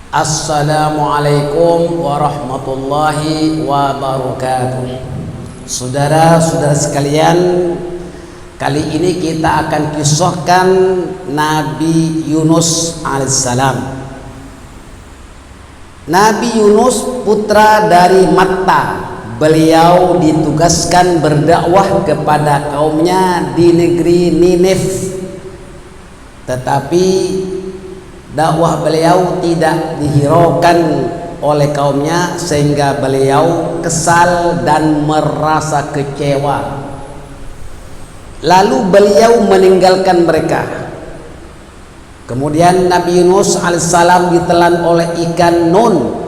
Assalamualaikum warahmatullahi wabarakatuh. Saudara-saudara sekalian, kali ini kita akan kisahkan Nabi Yunus alaihissalam. Nabi Yunus putra dari Matta. Beliau ditugaskan berdakwah kepada kaumnya di negeri Ninif. Tetapi dakwah beliau tidak dihiraukan oleh kaumnya sehingga beliau kesal dan merasa kecewa. Lalu beliau meninggalkan mereka. Kemudian Nabi Yunus alaihissalam ditelan oleh ikan nun.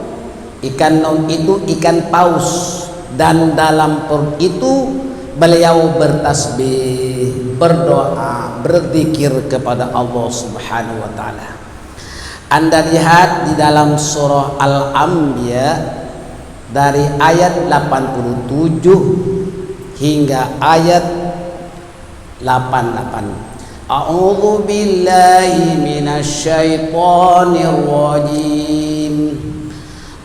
Ikan nun itu ikan paus, dan dalam perut itu beliau bertasbih, berdoa, berzikir kepada Allah Subhanahu wa taala. Anda lihat di dalam surah Al-Anbiya dari ayat 87 hingga ayat 88. A'udzu billahi minasy syaithanir rajim.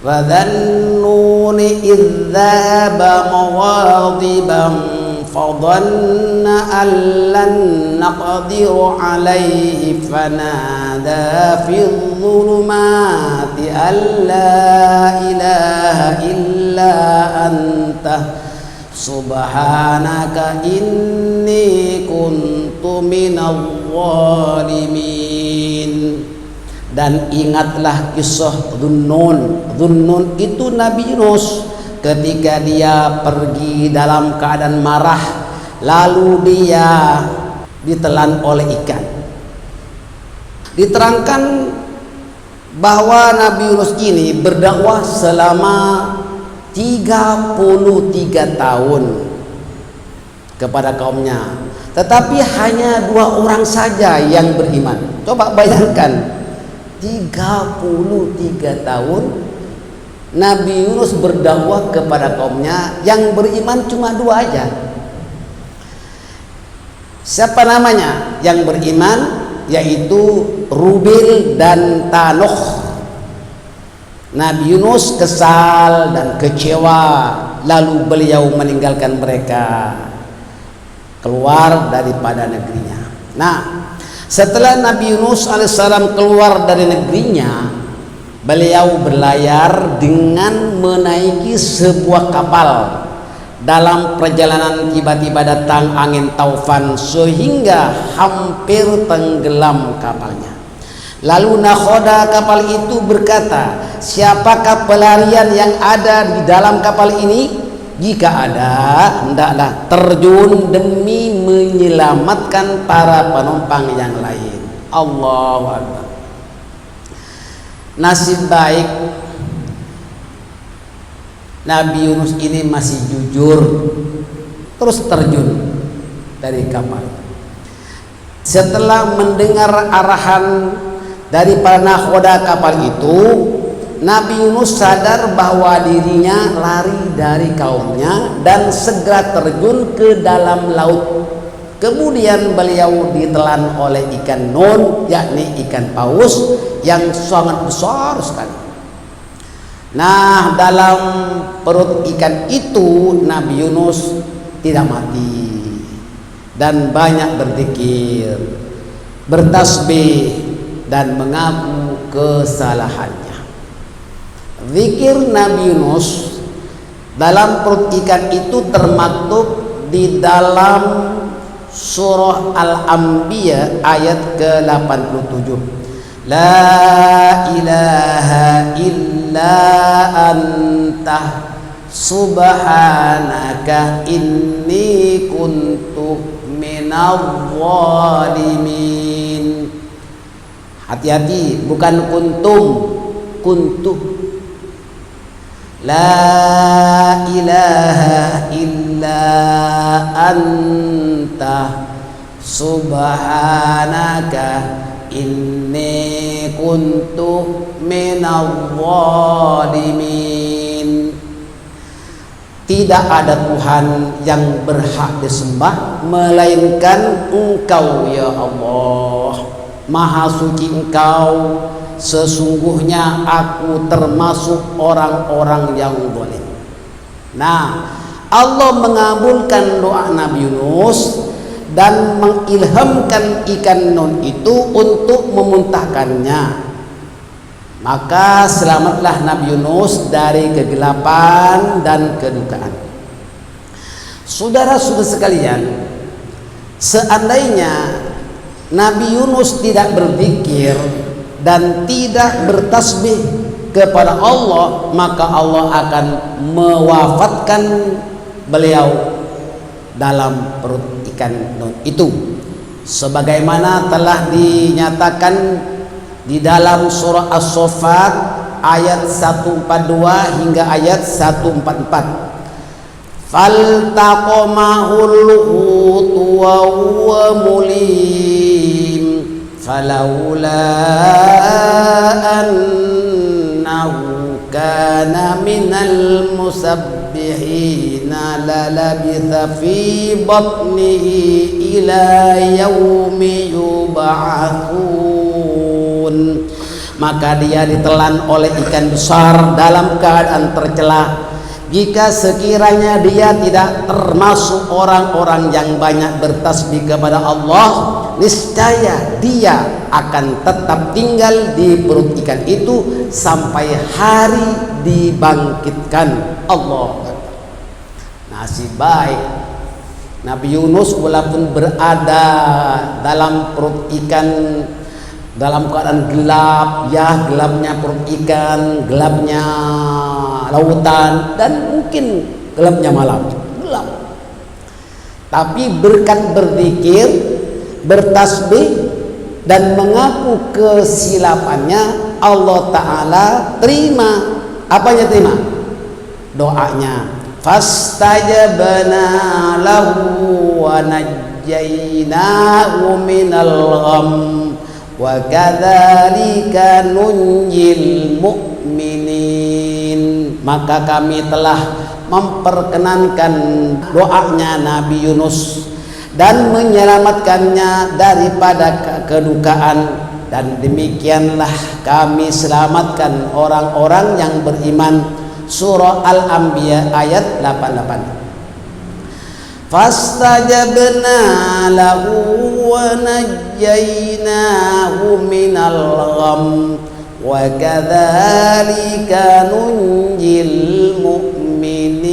Wa dhannuni idz dhahaba maghadiban فظن أن لن نقدر عليه فنادى في الظلمات أن لا إله إلا أنت سبحانك إني كنت من الظالمين. Dan ingatlah kisah Dhunnun. Dhunnun itu Nabi Yunus. Ketika dia pergi dalam keadaan marah, lalu dia ditelan oleh ikan. Diterangkan bahwa Nabi Yunus ini berdakwah selama 33 tahun kepada kaumnya, tetapi hanya 2 orang saja yang beriman. Coba bayangkan, 33 tahun Nabi Yunus berdakwah kepada kaumnya, yang beriman cuma 2 aja. Siapa namanya yang beriman? Yaitu Rubil dan Tanoh. Nabi Yunus kesal dan kecewa, lalu beliau meninggalkan mereka, keluar daripada negerinya. Nah, setelah Nabi Yunus alaihissalam keluar dari negerinya, beliau berlayar dengan menaiki sebuah kapal. Dalam perjalanan tiba-tiba datang angin taufan sehingga hampir tenggelam kapalnya. Lalu nakhoda kapal itu berkata, siapakah pelarian yang ada di dalam kapal ini? Jika ada, hendaklah terjun demi menyelamatkan para penumpang yang lain. Allahu Akbar. Nasib baik Nabi Yunus ini masih jujur, terus terjun dari kapal. Setelah mendengar arahan dari para nakhoda kapal itu, Nabi Yunus sadar bahwa dirinya lari dari kaumnya dan segera terjun ke dalam laut. Kemudian beliau ditelan oleh ikan nun, yakni ikan paus yang sangat besar sekali. Nah, dalam perut ikan itu Nabi Yunus tidak mati dan banyak berzikir, bertasbih dan mengaku kesalahannya. Zikir Nabi Yunus dalam perut ikan itu termaktub di dalam surah Al-Anbiya ayat ke-87. La ilaha illa anta subhanaka inni kuntu minadh dhalimin. Hati-hati, bukan kuntum, kuntu. La ilaha illa anta subhanaka inni kuntu minadh dhalimin. Tidak ada Tuhan yang berhak disembah melainkan Engkau ya Allah. Maha suci Engkau sesungguhnya aku termasuk orang-orang yang zalim. Nah, Allah mengabulkan doa Nabi Yunus dan mengilhamkan ikan nun itu untuk memuntahkannya. Maka selamatlah Nabi Yunus dari kegelapan dan kedukaan. Saudara-saudara sekalian, seandainya Nabi Yunus tidak berzikir dan tidak bertasbih kepada Allah, maka Allah akan mewafatkan beliau dalam perut ikan nun itu, sebagaimana telah dinyatakan di dalam surah As-Saffat ayat 142 hingga ayat 144. Faltaqamahul hutu wa huwa mulim falaula annahu kana minal musabbihina lalabitha fi batnihi ila yaumi yub'atsun. Maka dia ditelan oleh ikan besar dalam keadaan tercela. Jika sekiranya dia tidak termasuk orang-orang yang banyak bertasbih kepada Allah, niscaya dia akan tetap tinggal di perut ikan itu sampai hari dibangkitkan. Allah. Nasib baik Nabi Yunus walaupun berada dalam perut ikan dalam keadaan gelap, ya gelapnya perut ikan, gelapnya lautan, dan mungkin gelapnya malam, gelap. Tapi berkat berzikir, bertasbih dan mengaku kesilapannya, Allah Ta'ala terima. Apanya terima? Doanya. Fastajabna lahu wa najjaynahu minal gham wa kadzalika nunjil mu'minin. Maka kami telah memperkenankan doanya Nabi Yunus dan menyelamatkannya daripada kedukaan, dan demikianlah kami selamatkan orang-orang yang beriman. Surah Al-Anbiya ayat 88. Fastajabna lahu wa najjaynahu minal gham wa kadzalika nunjil mu'minin.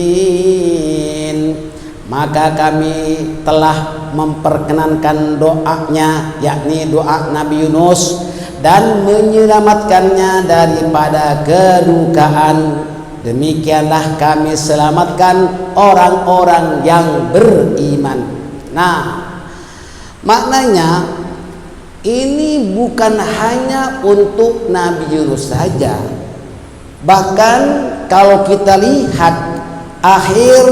Maka kami telah memperkenankan doanya, yakni doa Nabi Yunus, dan menyelamatkannya daripada kedukaan. Demikianlah kami selamatkan orang-orang yang beriman. Nah, maknanya ini bukan hanya untuk Nabi Yunus saja. Bahkan kalau kita lihat akhir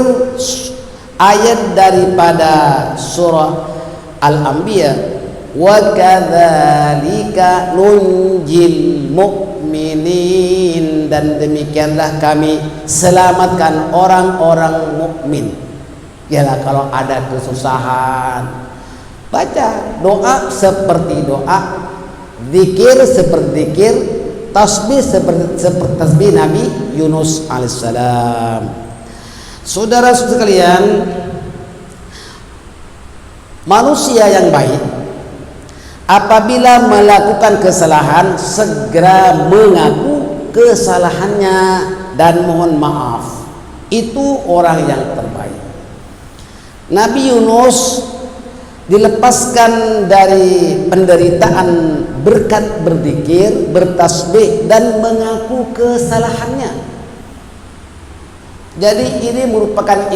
ayat daripada surah Al-Anbiya, wa kadzalika nunjil mu'minin, dan demikianlah kami selamatkan orang-orang mukmin. Yalah, kalau ada kesusahan, baca doa seperti doa, zikir seperti zikir, tasbih seperti tasbih Nabi Yunus alaihissalam. Saudara-saudara sekalian, manusia yang baik apabila melakukan kesalahan segera mengaku kesalahannya dan mohon maaf. Itu orang yang terbaik. Nabi Yunus dilepaskan dari penderitaan berkat berzikir, bertasbih dan mengaku kesalahannya. Jadi ini merupakan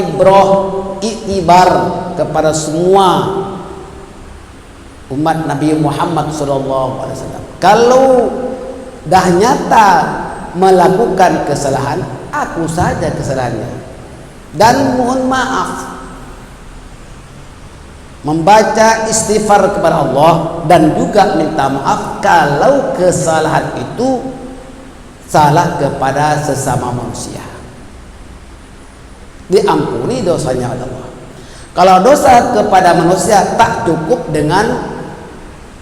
iktibar kepada semua umat Nabi Muhammad SAW. Kalau dah nyata melakukan kesalahan, aku saja kesalahannya dan mohon maaf, membaca istighfar kepada Allah dan juga minta maaf kalau kesalahan itu salah kepada sesama manusia, diampuni dosanya oleh Allah. Kalau dosa kepada manusia tak cukup dengan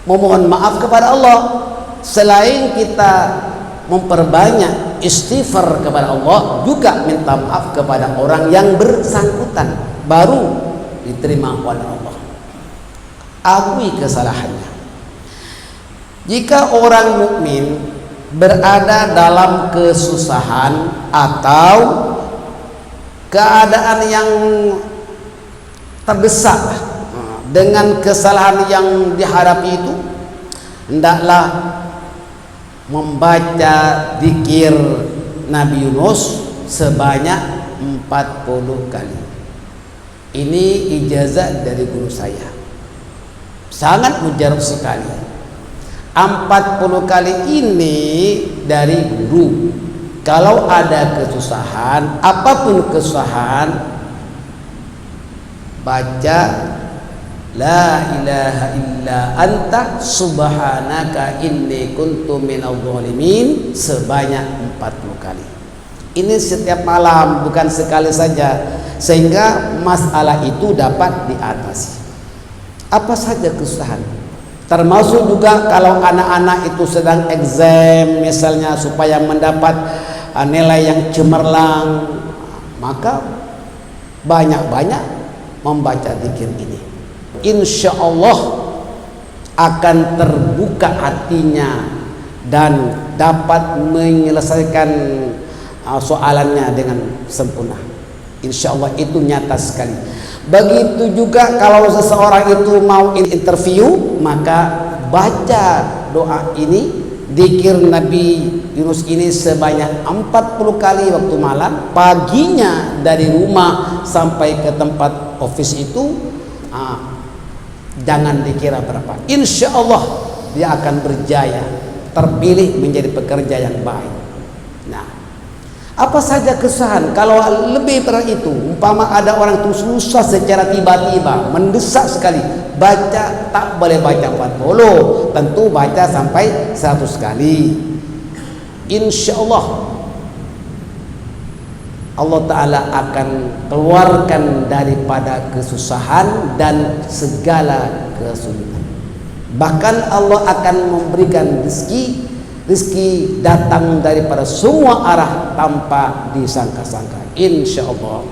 memohon maaf kepada Allah, selain kita memperbanyak istighfar kepada Allah, juga minta maaf kepada orang yang bersangkutan, baru diterima oleh Allah. Akui kesalahannya. Jika orang mukmin berada dalam kesusahan atau keadaan yang terdesak dengan kesalahan yang dihadapi itu, hendaklah membaca zikir Nabi Yunus sebanyak 40 kali. Ini ijazah dari guru saya, sangat mujarab sekali. 40 kali ini dari guru. Kalau ada kesusahan, apapun kesusahan, baca la ilaha illa anta subhanaka inni kuntu minadh dhalimin sebanyak 40 kali. Ini setiap malam, bukan sekali saja, sehingga masalah itu dapat diatasi. Apa saja kesusahan, termasuk juga kalau anak-anak itu sedang exam misalnya, supaya mendapat nilai yang cemerlang, maka banyak-banyak membaca zikir ini. Insya Allah akan terbuka hatinya dan dapat menyelesaikan soalannya dengan sempurna. Insya Allah itu nyata sekali. Begitu juga kalau seseorang itu mau interview, maka baca doa ini, zikir Nabi Yunus ini sebanyak 40 kali waktu malam. Paginya dari rumah sampai ke tempat office itu, jangan dikira berapa, insya Allah dia akan berjaya, terpilih menjadi pekerja yang baik. Nah, apa saja kesusahan, kalau lebih berat itu, umpama ada orang itu susah secara tiba-tiba, mendesak sekali, baca, tak boleh baca 40, tentu baca sampai 100 kali. Insya Allah Allah Ta'ala akan keluarkan daripada kesusahan dan segala kesulitan. Bahkan Allah akan memberikan rezeki datang daripada semua arah tanpa disangka-sangka, insya Allah.